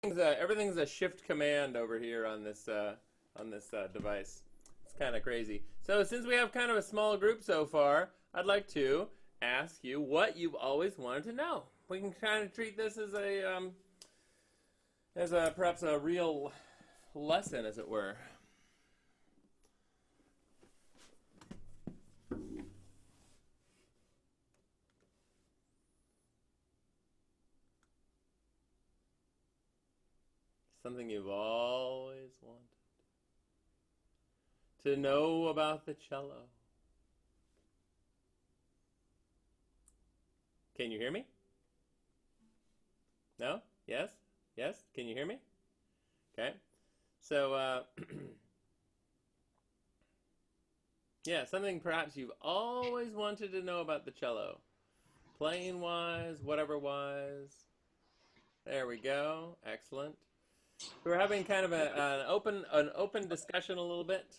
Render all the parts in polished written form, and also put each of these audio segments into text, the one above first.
Everything's a shift command over here on this device. It's kind of crazy. So since we have kind of a small group so far, I'd like to ask you what you've always wanted to know. We can kind of treat this as a perhaps a real lesson, as it were. Something you've always wanted to know about the cello. Can you hear me? No? Yes? Yes? Can you hear me? Okay. So, yeah, something perhaps you've always wanted to know about the cello. Playing wise, whatever wise. There we go. Excellent. We're having kind of an open discussion a little bit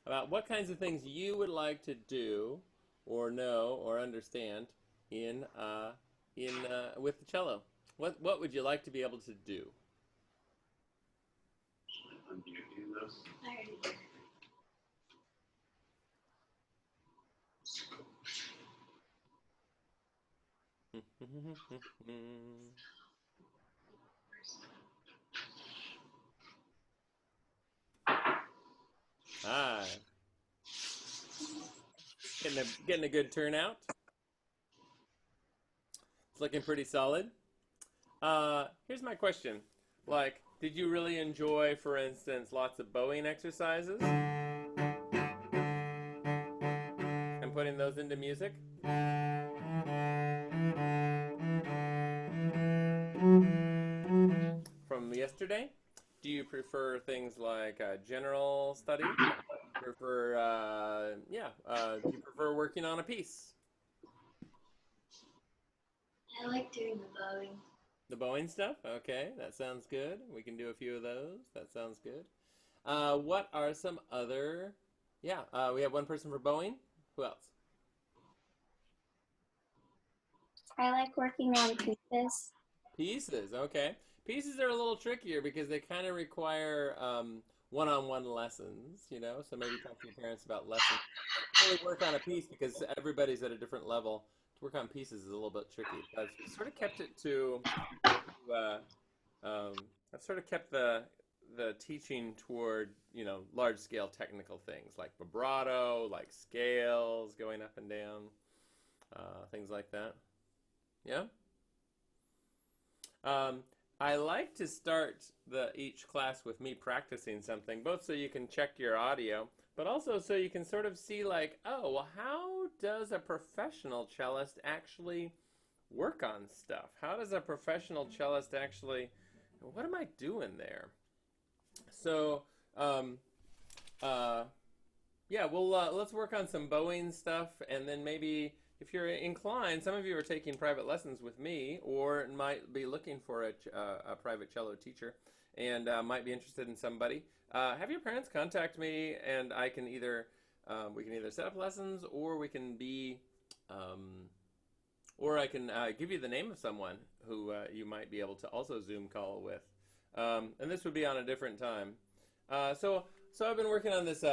about what kinds of things you would like to do or know or understand in with the cello. What would you like to be able to do? Hi. Getting a good turnout. It's looking pretty solid. Here's my question. Like, did you really enjoy, for instance, lots of bowing exercises and putting those into music? From yesterday? Do you prefer things like general study? Prefer, do you prefer working on a piece? I like doing the bowing. The bowing stuff? Okay, that sounds good. We can do a few of those. That sounds good. What are some other? Yeah, we have one person for bowing. Who else? I like working on pieces. Pieces. Okay. Pieces are a little trickier because they kind of require one-on-one lessons, you know. So maybe talk to your parents about lessons. Really work on a piece because everybody's at a different level. To work on pieces is a little bit tricky. I've sort of kept it to uh, I've sort of kept the teaching toward large scale technical things like vibrato, like scales going up and down, things like that. Yeah. Um, I like to start each class with me practicing something, both so you can check your audio, but also so you can sort of see like, oh, well, how does a professional cellist actually work on stuff? How does a professional cellist actually, what am I doing there? So, um, uh, yeah, let's work on some bowing stuff, and then maybe if you're inclined, some of you are taking private lessons with me, or might be looking for a private cello teacher, and might be interested in somebody. Have your parents contact me, and I can either we can either set up lessons, or we can be, or I can give you the name of someone who you might be able to also Zoom call with, and this would be on a different time. So I've been working on this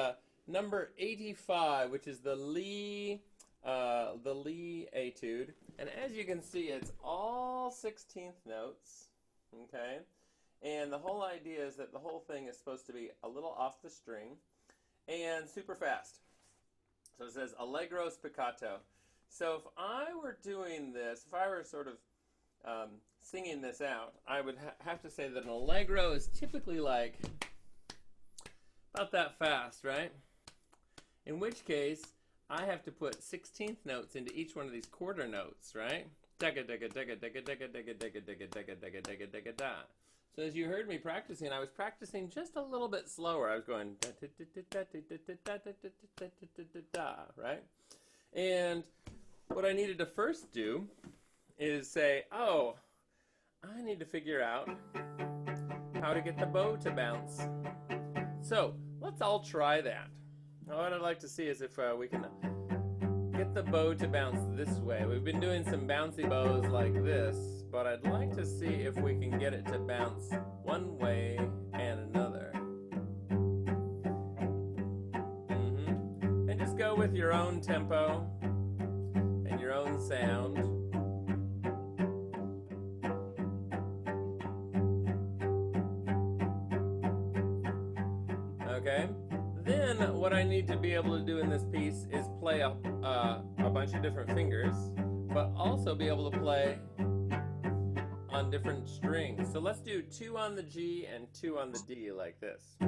number 85, which is the Lee etude, and as you can see, it's all 16th notes. Okay, and the whole idea is that the whole thing is supposed to be a little off the string and super fast. So it says allegro spiccato. So if I were doing this, if I were sort of singing this out, I would have to say that an allegro is typically like about that fast, right? In which case, I have to put 16th notes into each one of these quarter notes, right? So as you heard me practicing, I was practicing just a little bit slower. I was going right? And what I needed to first do is say, oh, I need to figure out how to get the bow to bounce. So let's all try that. Now, what I'd like to see is if we can get the bow to bounce this way. We've been doing some bouncy bows like this, but I'd like to see if we can get it to bounce one way and another. And just go with your own tempo and your own sound. Okay? Then what I need to be able to do in this piece is play a bunch of different fingers, but also be able to play on different strings. So let's do 2 on the G and 2 on the D like this.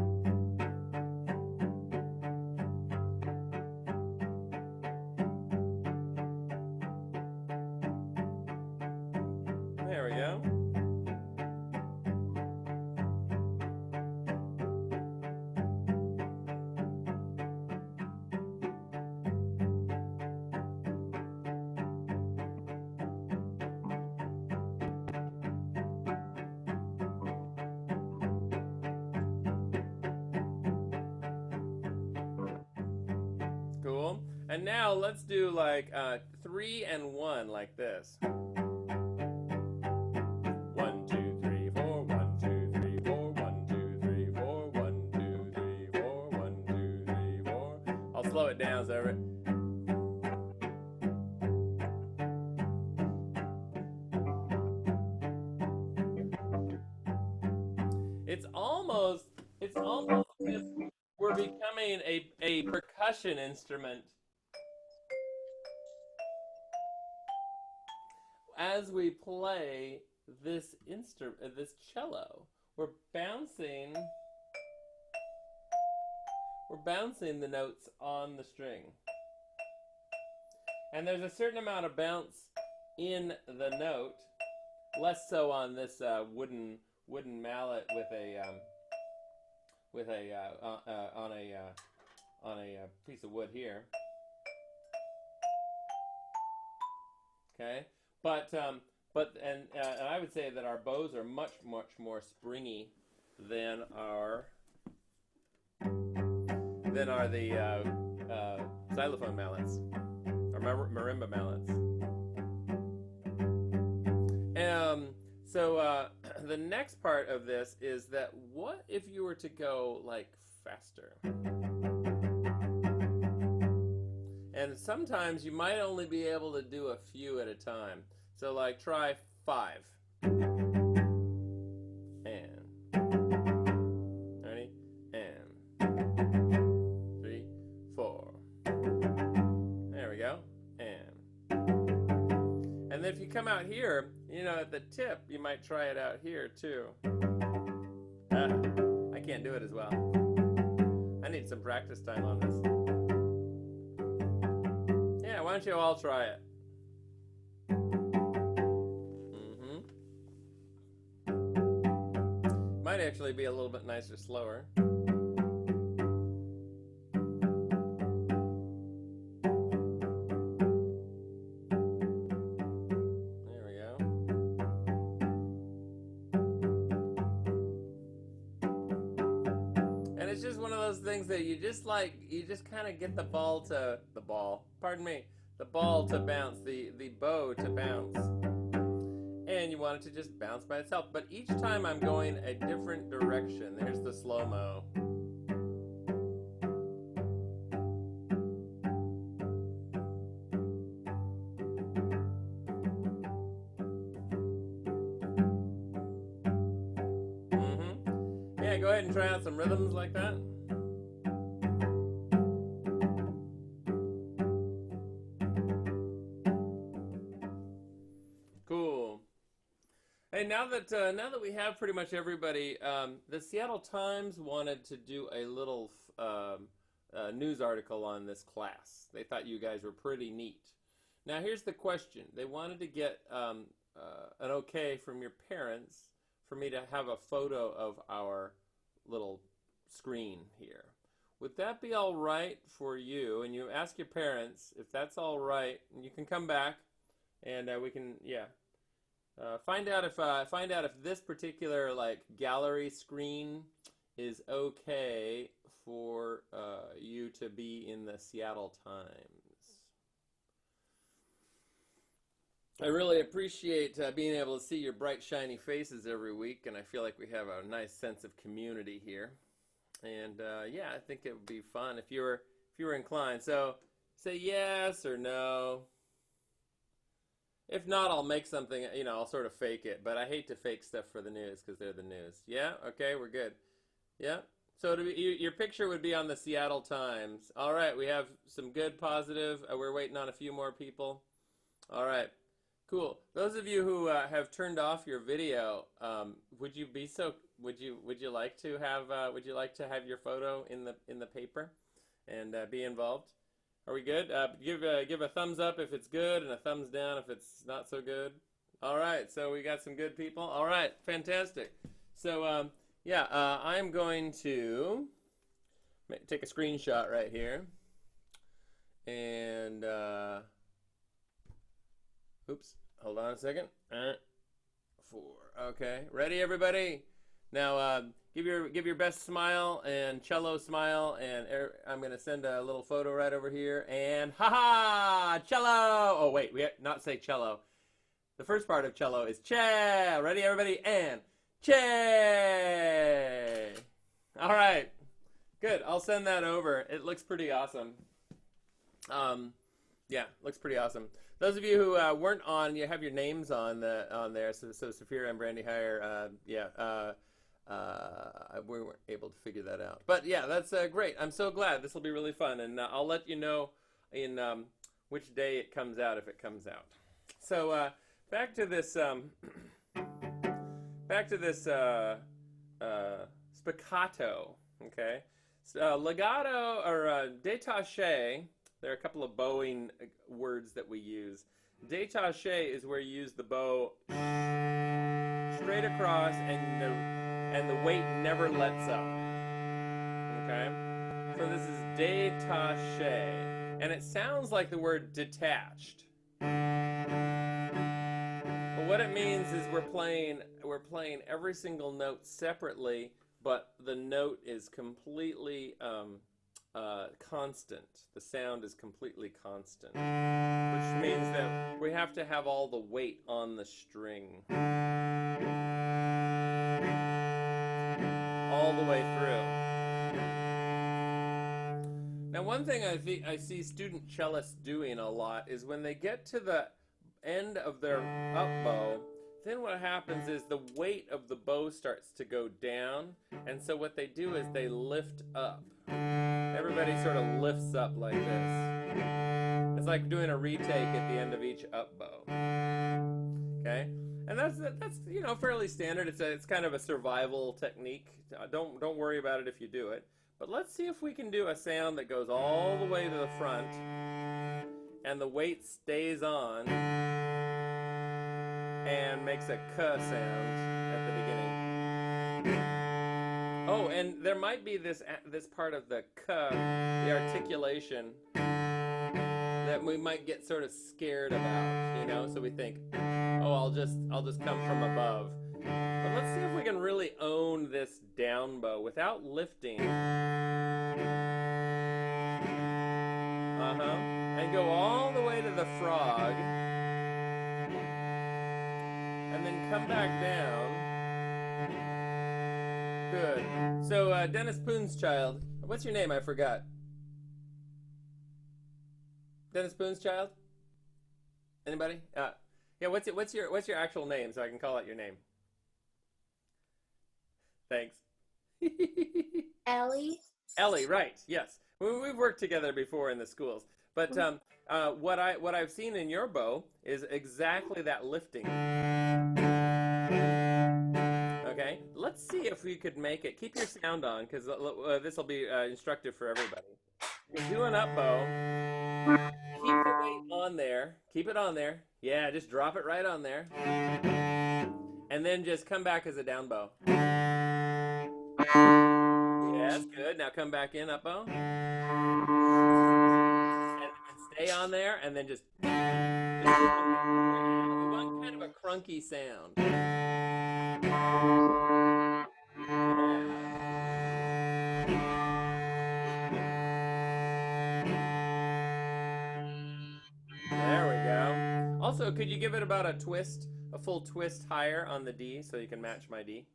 There we go. Cool. And now let's do like 3 and 1 like this. 1, 2, 3, 4, 1, 2, 3, 4, 1, 2, 3, 4, 1, 2, 3, 4, 1, 2, 3, 4. I'll slow it down so it's almost as if we're becoming a percussion instrument as we play this instrument, this cello. We're bouncing the notes on the string. And there's a certain amount of bounce in the note, less so on this wooden mallet on a piece of wood here. Okay, but I would say that our bows are much more springy than the xylophone mallets or marimba mallets. So the next part of this is that what if you were to go like faster? And sometimes you might only be able to do a few at a time. So like try 5. And ready? And 3, 4. There we go. And then if you come out here, you know, at the tip, you might try it out here too. I can't do it as well. I need some practice time on this. Yeah, why don't you all try it? Might actually be a little bit nicer slower. It's just one of those things that you just kind of get the bow to bounce, the bow to bounce. And you want it to just bounce by itself. But each time I'm going a different direction. There's the slow-mo. Yeah, go ahead and try out some rhythms like that. Cool. Hey, now that we have pretty much everybody, the Seattle Times wanted to do a little news article on this class. They thought you guys were pretty neat. Now, here's the question. They wanted to get an okay from your parents for me to have a photo of our little screen here. Would that be all right for you? And you ask your parents if that's all right, and you can come back, and we can, find out if this particular like gallery screen is okay for you to be in the Seattle Times. I really appreciate being able to see your bright, shiny faces every week, and I feel like we have a nice sense of community here. And yeah, I think it would be fun if you were inclined. So say yes or no. If not, I'll make something. You know, I'll sort of fake it. But I hate to fake stuff for the news because they're the news. Yeah. Okay, we're good. Yeah. So your picture would be on the Seattle Times. All right, we have some good positive. We're waiting on a few more people. All right. Cool. Those of you who have turned off your video, would you be so? Would you like to have? Would you like to have your photo in the paper, and be involved? Are we good? Give a thumbs up if it's good, and a thumbs down if it's not so good. All right. So we got some good people. All right. Fantastic. So yeah, I'm going to take a screenshot right here, and oops. Hold on a second. 4. Okay, ready, everybody? Now, give your best smile and cello smile, and I'm gonna send a little photo right over here. And haha, cello! Oh wait, we have not say cello. The first part of cello is che. Ready, everybody? And che. All right, good. I'll send that over. It looks pretty awesome. Yeah, looks pretty awesome. Those of you who weren't on, you have your names on there. So Saphira and Brandy Heyer, yeah, we weren't able to figure that out. But yeah, that's great. I'm so glad. This will be really fun, and I'll let you know in which day it comes out if it comes out. So back to this spiccato. Okay, legato or détaché. There are a couple of bowing words that we use. Détaché is where you use the bow straight across and the weight never lets up. Okay? So this is détaché. And it sounds like the word detached. But what it means is we're playing every single note separately, but the note is completely constant. The sound is completely constant, which means that we have to have all the weight on the string all the way through. Now, one thing I see student cellists doing a lot is when they get to the end of their up bow, then what happens is the weight of the bow starts to go down, and so what they do is they lift up. Everybody sort of lifts up like this. It's like doing a retake at the end of each up bow. Okay, and that's fairly standard. It's kind of a survival technique. Don't worry about it if you do it. But let's see if we can do a sound that goes all the way to the front, and the weight stays on, and makes a k sound at the beginning. Oh, and there might be this part of the k, the articulation, that we might get sort of scared about, So we think, oh, I'll just come from above. But let's see if we can really own this down bow without lifting. And go all the way to the frog, and then come back down. Good. So, Dennis Poon's child. What's your name? I forgot. Dennis Poon's child? Anybody? Yeah. What's your actual name so I can call out your name? Thanks. Ellie. Ellie, right? Yes. We've worked together before in the schools. But what I've seen in your bow is exactly that lifting. Okay, let's see if we could make it. Keep your sound on, because this will be instructive for everybody. You do an up bow. Keep the weight on there. Keep it on there. Yeah, just drop it right on there. And then just come back as a down bow. Yes, good. Now come back in, up bow. And stay on there, and then just we want kind of a crunky sound. There we go. also, could you give it about a twist, a full twist higher on the D so you can match my D?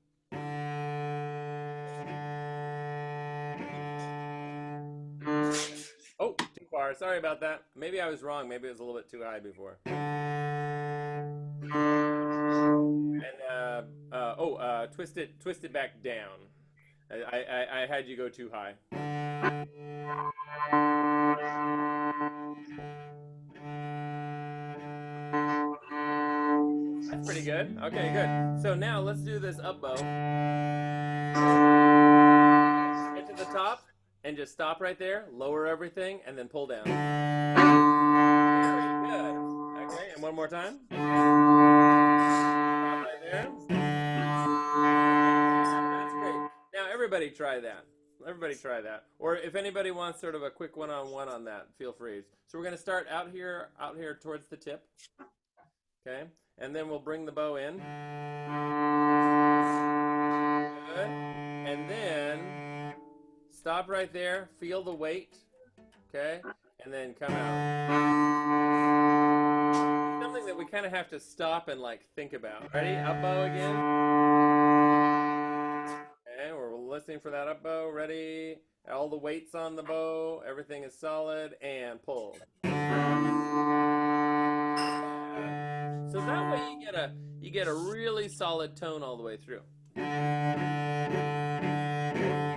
Oh, too far. Sorry about that. Maybe I was wrong. Maybe it was a little bit too high before. And twist it back down. I had you go too high. That's pretty good. Okay, good. So now let's do this up bow. Get to the top and just stop right there. Lower everything and then pull down. Very good. Okay, and one more time. Stop right there. That's great. Now everybody try that. Everybody try that. Or if anybody wants sort of a quick one-on-one on that, feel free. So we're going to start out here towards the tip. Okay? And then we'll bring the bow in. Good. And then stop right there. Feel the weight. Okay? And then come out. Something that we kind of have to stop and like think about. Ready? Up bow again. Okay, we're listening for that up bow. Ready? All the weights on the bow. Everything is solid. And pull. So that way you get a really solid tone all the way through.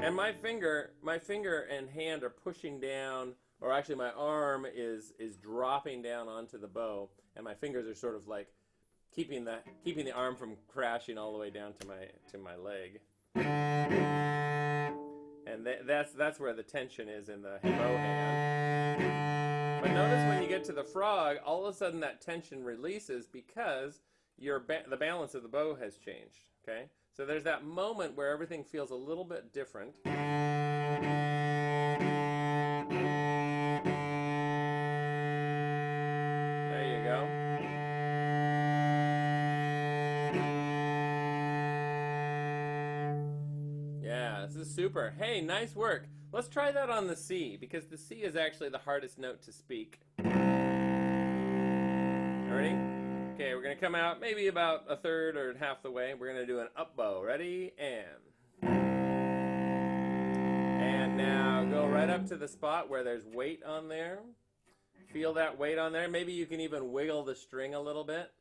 And my finger and hand are pushing down, or actually my arm is dropping down onto the bow, and my fingers are sort of like keeping the arm from crashing all the way down to my leg. And that's where the tension is in the bow hand. But notice when you get to the frog, all of a sudden that tension releases because the balance of the bow has changed. Okay, so there's that moment where everything feels a little bit different. There you go. Yeah, this is super. Hey, nice work. Let's try that on the C, because the C is actually the hardest note to speak. Ready? Okay, we're going to come out maybe about a third or half the way. We're going to do an up bow. Ready? And now go right up to the spot where there's weight on there. Feel that weight on there. Maybe you can even wiggle the string a little bit.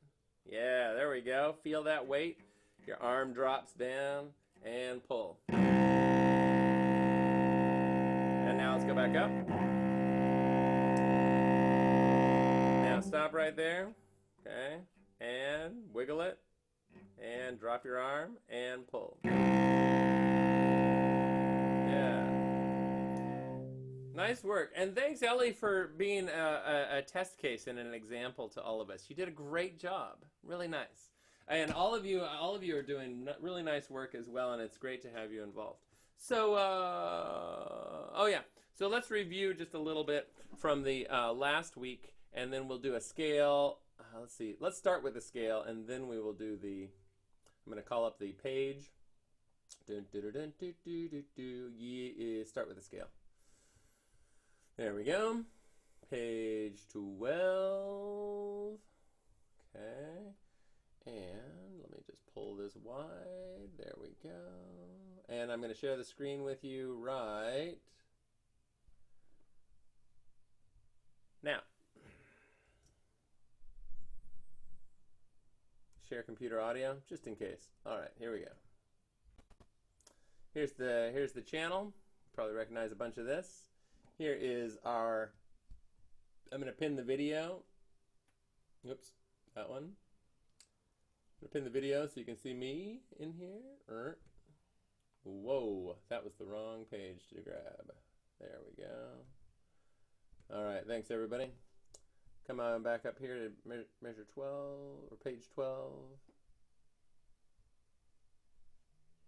Yeah, there we go. Feel that weight. Your arm drops down and pull. And now let's go back up. Now stop right there. Okay. And wiggle it. And drop your arm and pull. Yeah. Nice work. And thanks, Ellie, for being a test case and an example to all of us. You did a great job. Really nice. And all of you are doing really nice work as well, and it's great to have you involved. So, oh yeah. So let's review just a little bit from the last week, and then we'll do a scale. Let's see. Let's start with the scale, and then we will do the. I'm going to call up the page. Start with the scale. There we go. Page 12. Okay. And let me just pull this wide. There we go. And I'm going to share the screen with you right now. Share computer audio, just in case. All right, here we go. Here's the channel. Probably recognize a bunch of this. Here is our. I'm going to pin the video. Oops, that one. I'm going to pin the video so you can see me in here. Whoa, that was the wrong page to grab. There we go. All right, thanks everybody. Come on back up here to measure 12 or page 12.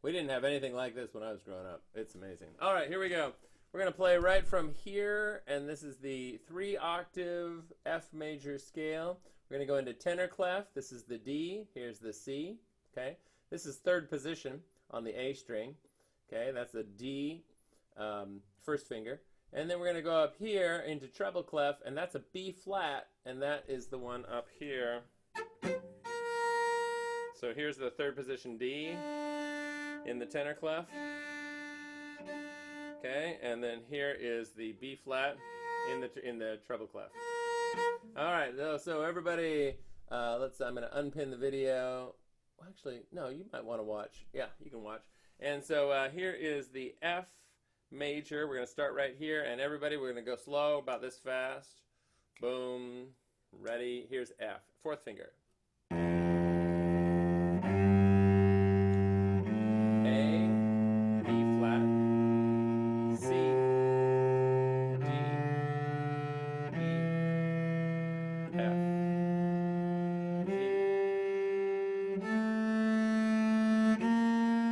We didn't have anything like this when I was growing up. It's amazing. All right, here we go. We're going to play right from here, and this is the 3-octave F major scale. We're going to go into tenor clef. This is the D. Here's the C. Okay. This is third position on the A string. Okay, that's the D first finger. And then we're going to go up here into treble clef, and that's a B flat, and that is the one up here. So here's the third position D in the tenor clef. Okay, and then here is the B flat in the treble clef. All right, so everybody, I'm going to unpin the video. Actually, no, you might want to watch. Yeah, you can watch. And so here is the F major. We're going to start right here, and everybody, we're going to go slow, about this fast. Boom. Ready. Here's F. Fourth finger. A, B flat, C, D, E, F, G.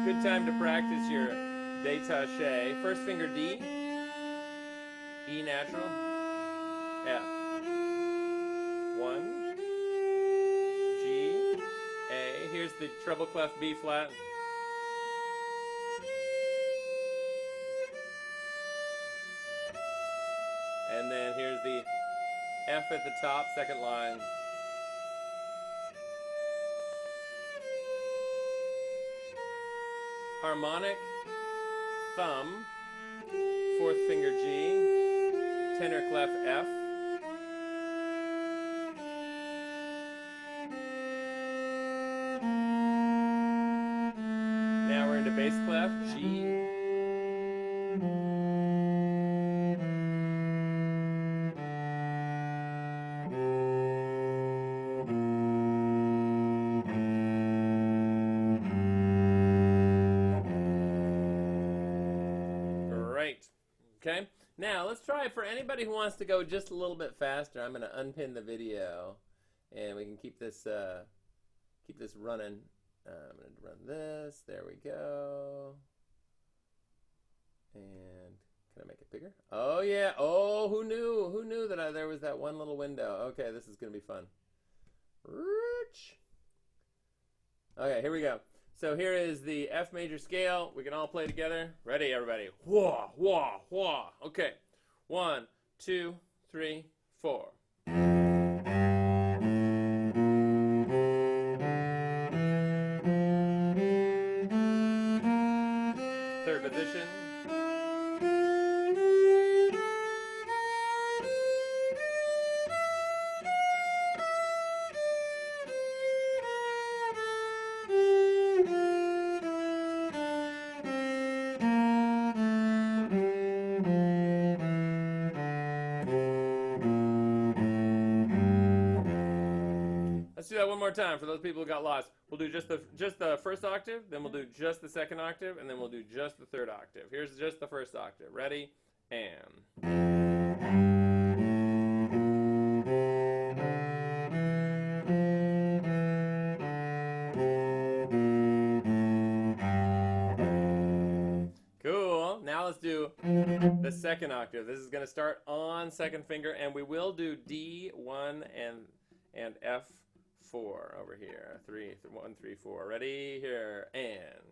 Good time to practice your détaché. First finger D, E natural, F. 1, G, A. Here's the treble clef B flat. And then here's the F at the top, second line. Harmonic, thumb, fourth finger G, tenor clef F. Now we're into bass clef, G. Great. Okay. Now let's try it for anybody who wants to go just a little bit faster. I'm going to unpin the video, and we can keep this running. I'm going to run this. There we go. And can I make it bigger? Oh yeah. Oh, who knew? Who knew that there was that one little window? Okay, this is going to be fun. Okay, here we go. So here is the F major scale. We can all play together. Ready, everybody? Wah, wah, wah. Okay. 1, 2, 3, 4. Third position. Let's do that one more time for those people who got lost. We'll do just the first octave, then we'll do just the second octave, and then we'll do just the third octave. Here's just the first octave. Ready? And. Cool. Now let's do the second octave. This is going to start on second finger, and we will do D1 and F4 over here. 1, 3, 4. Ready? Here. And.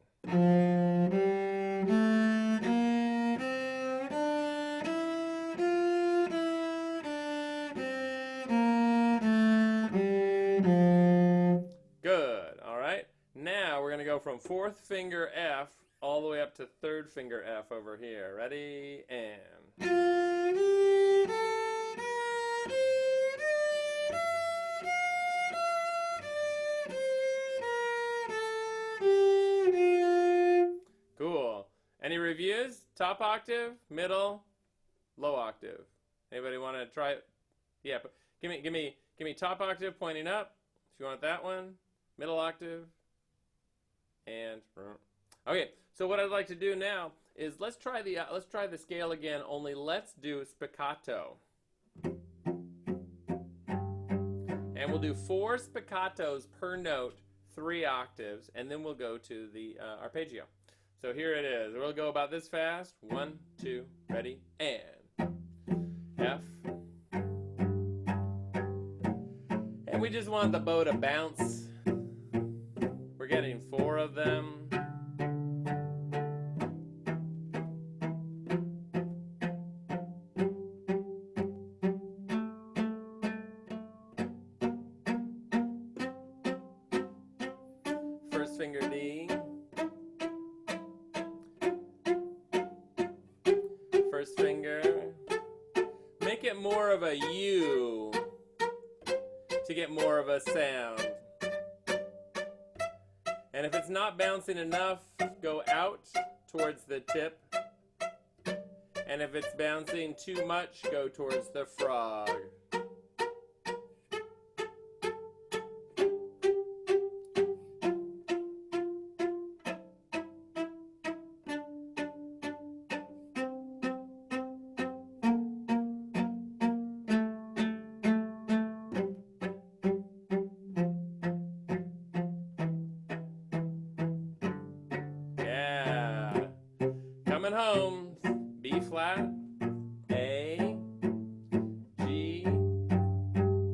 Good. All right. Now we're going to go from fourth finger F all the way up to third finger F over here. Ready? And. Cool. Any reviews? Top octave, middle, low octave. Anybody want to try it? Yeah, give me top octave pointing up if you want that one. Middle octave. And okay, so what I'd like to do now is let's try the scale again, only let's do spiccato. And we'll do 4 spiccatos per note, 3 octaves, and then we'll go to the arpeggio. So here it is. We'll go about this fast. 1, 2, ready, and F. And we just want the bow to bounce. We're getting 4 of them. it more of a U to get more of a sound. And if it's not bouncing enough, go out towards the tip. And if it's bouncing too much, go towards the frog. Yeah. Coming home. B flat, A, G,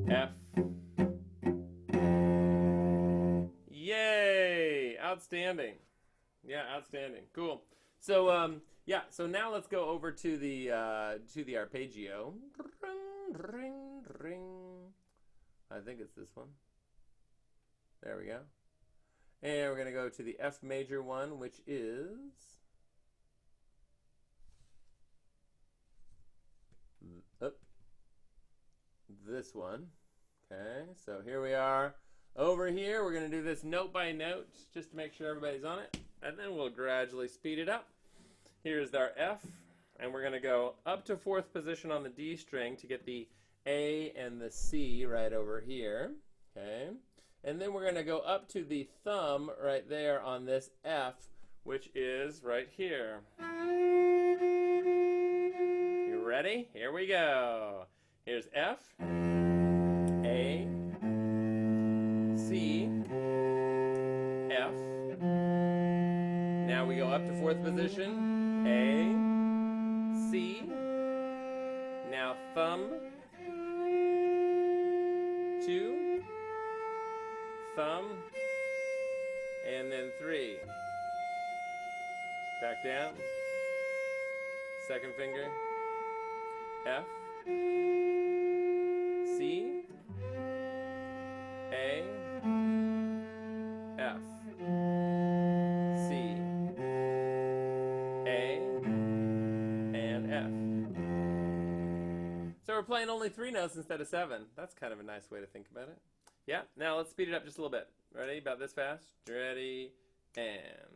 F. Yay! Outstanding. Yeah, outstanding. Cool. So yeah. So now let's go over to the arpeggio. Ring, ring. I think it's this one. There we go. And we're gonna go to the F major one, which is this one. Okay, so here we are. Over here, we're going to do this note by note just to make sure everybody's on it, and then we'll gradually speed it up. Here's our F, and we're going to go up to fourth position on the D string to get the A and the C right over here. Okay, and then we're going to go up to the thumb right there on this F, which is right here. You ready? Here we go. Here's F, A, C, F. Now we go up to fourth position. A, C. Now thumb, 2, thumb, and then 3. Back down. Second finger. F, C, A, F, C, A, and F. So we're playing only 3 notes instead of 7. That's kind of a nice way to think about it. Yeah, now let's speed it up just a little bit. Ready? About this fast? Ready, and...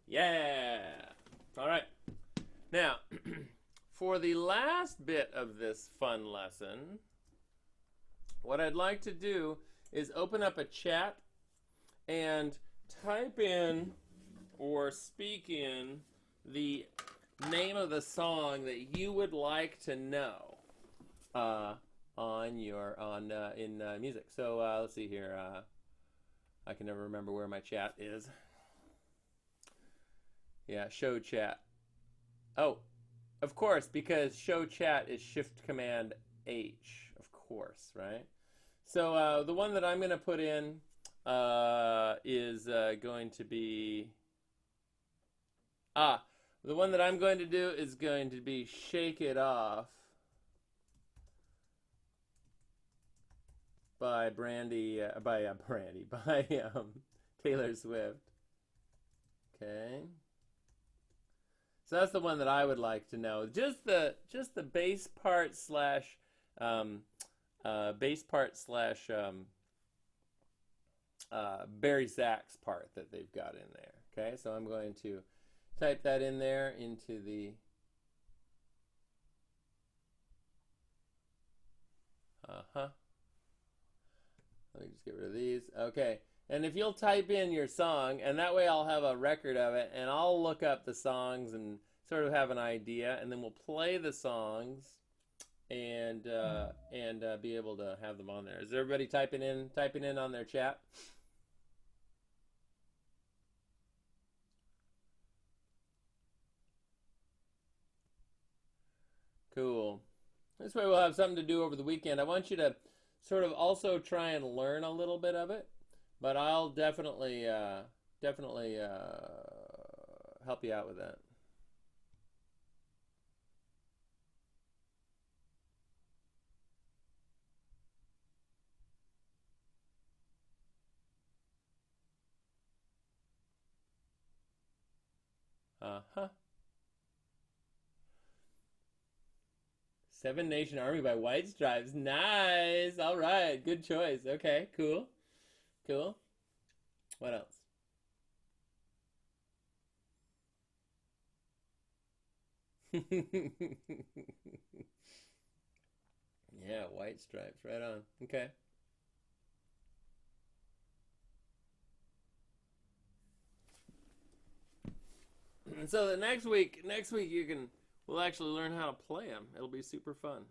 Yeah! All right. Now, for the last bit of this fun lesson, what I'd like to do is open up a chat and type in or speak in the name of the song that you would like to know in music. So let's see here. I can never remember where my chat is. Yeah, show chat. Oh, of course, because show chat is Shift Command H, of course, right? So the one that I'm going to put in is going to be... the one that I'm going to do is going to be Shake It Off by Taylor Swift. Okay. So that's the one that I would like to know. Just the bass part slash Barry Zach's part that they've got in there. Okay, so I'm going to type that in there into the let me just get rid of these. Okay. And if you'll type in your song, and that way I'll have a record of it, and I'll look up the songs and sort of have an idea, and then we'll play the songs and be able to have them on there. Is everybody typing in on their chat? Cool. This way we'll have something to do over the weekend. I want you to sort of also try and learn a little bit of it, but I'll definitely definitely help you out with that. Uh-huh. Seven Nation Army by White Stripes. Nice. All right. Good choice. Okay. Cool. Cool. What else? Yeah, White Stripes. Right on. Okay. And so the next week we'll actually learn how to play them. It'll be super fun.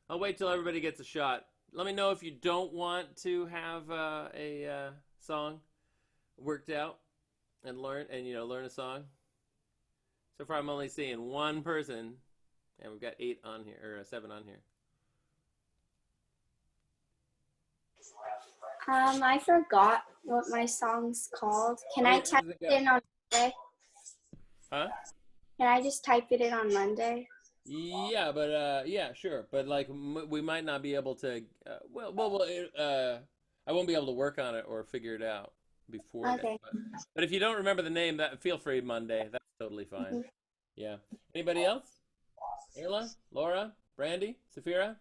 I'll wait till everybody gets a shot. Let me know if you don't want to have a song worked out and learn a song. So far, I'm only seeing one person, and we've got 8 on here or 7 on here. I forgot what my song's called. Can Oh, I yeah, type it in on Monday? huh? Can I just type it in on Monday? Yeah, but yeah, sure. But like, we might not be able to. I won't be able to work on it or figure it out before then. Okay. But if you don't remember the name, that feel free Monday. That's totally fine. Mhm. Yeah. Anybody else? Ayla, Laura, Brandy, Safira,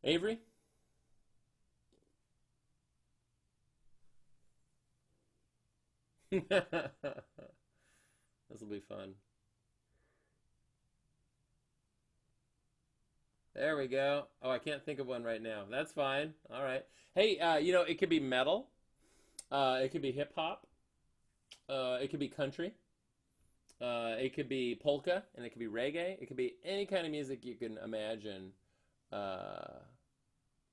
Avery. This will be fun. There we go. Oh, I can't think of one right now. That's fine. All right. Hey, it could be metal. It could be hip hop. It could be country. It could be polka, and it could be reggae. It could be any kind of music you can imagine. Uh,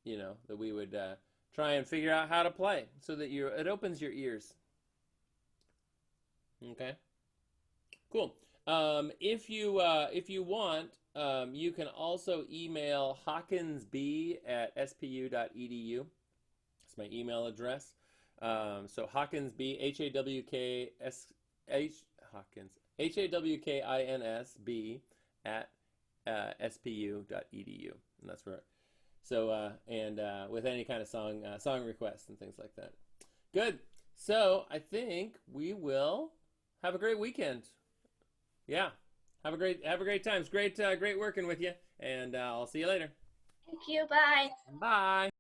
that we would try and figure out how to play, so that it opens your ears. Okay. Cool. If you want, you can also email hawkinsb@spu.edu. That's my email address. So Hawkinsb, Hawkins, HAWKINSB at spu.edu, and that's where. So with any kind of song requests and things like that. Good. So I think we will have a great weekend. Yeah. Have a great time. It's great working with you, and I'll see you later. Thank you. Bye. Bye.